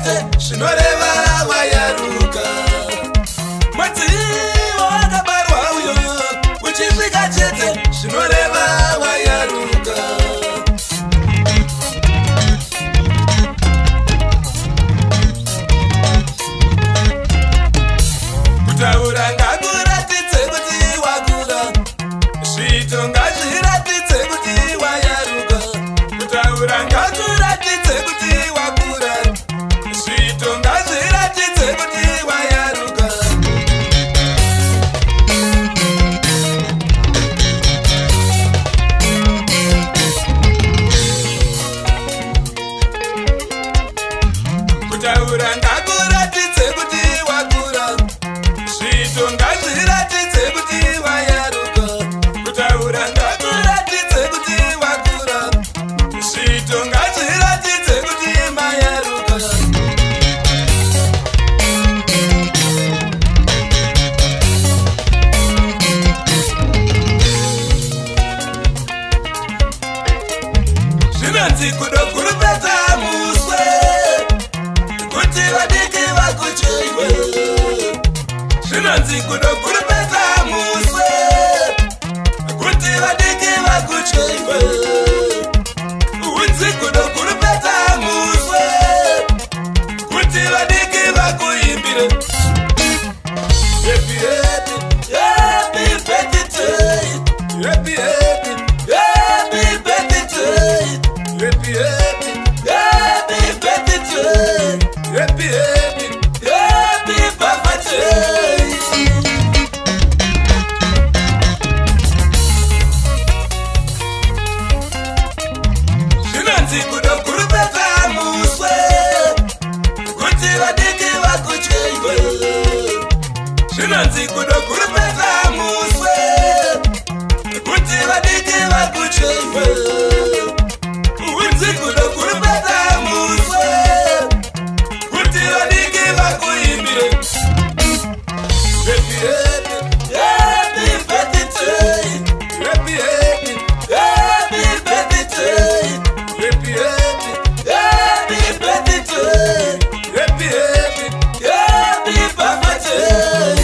chete zvinoreva wayaruka. Mwedzi wakabarwa uyo uchisvika chete zvinoreva wayaruka. Kutaura ngakuratidze kuti wakura, zviito ngazviratidze kuti wayaruka. Kutaura ngakuratidze kuti wakura, zviito ngazviratidze kuti wayaruka. Kutaura ngakuratidze kuti wakura, zviito ngazviratidze kuti wayaruka. Kutaura ngakuratidze kuti wakura, zviito ngazviratidze kuti mayaruka. Zvinonzi kudokurupedza muswe kuti vadiki vakucheiwe. Zvinonzi kudokurupedza muswe kuti vadiki vakucheiwe. Unzi kudokurupedza muswe kuti vadiki vakuimbire. Happy happy happy birthday, happy happy happy birthday, happy happy happy birthday, happy happy happy birthday. Zvinonzi kudokurupedza muswe kuti vadiki vakucheiwe. Zvinonzi kudokurupedza muswe kuti vadiki vakucheiwe. Unzi kudokurupedza muswe kuti vadiki vakuimbire. Happy happy happy birthday, happy happy happy birthday, happy happy happy birthday, happy happy happy birthday.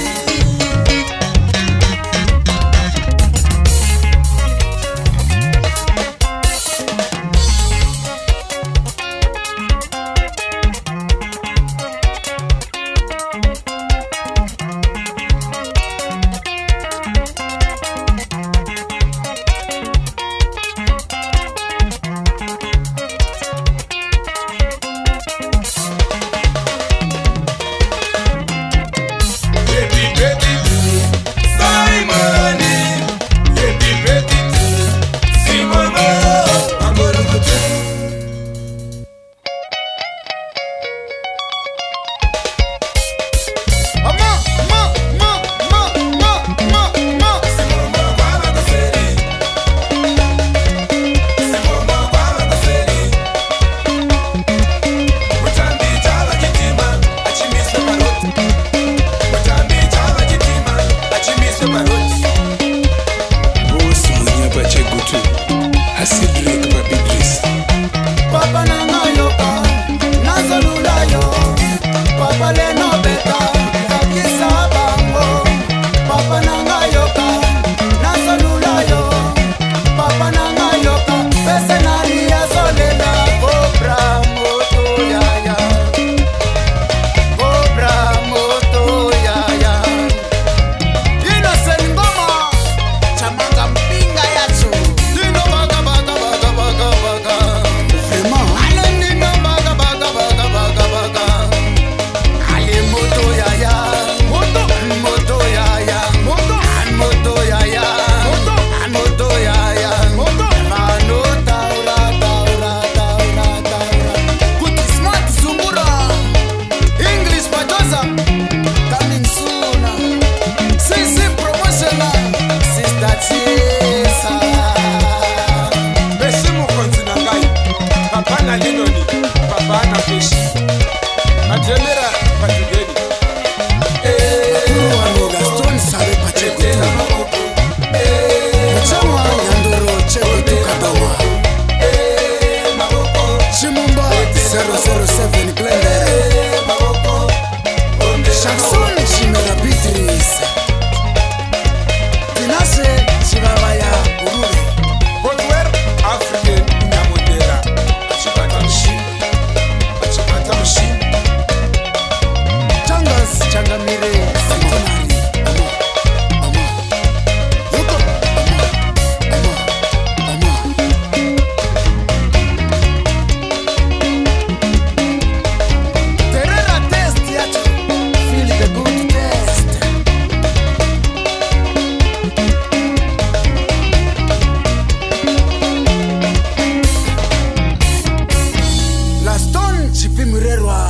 Happy birthday to Simon, happy birthday to Simon. Papa nangayoka, nazolulayo. Papa leno beta, kakisa bango. Papa nangayoka, nazolulayo. Papa nangayoka, pese nari ya zolela. Cobra moto yaya, cobra moto yaya. Innocent ngoma, chamanga mpinga yacho. Dino baga baga baga baga baga. Alendino baga baga baga baga baga. Ale moto yaya, moto moto yaya, moto moto yaya, moto moto yaya, moto. Mano taura taura taura taura. Kuti smart zungura. English Padoza coming soon. CC promotional. Sister Chisa. Beshimu konzina ngai, papa na linoni, papa na fishi. Majemera patugeni. Gaston sabe pacheko. Chama nyandoro cheko tukadawa. Chimumba 007 Glendale. jipi murerwa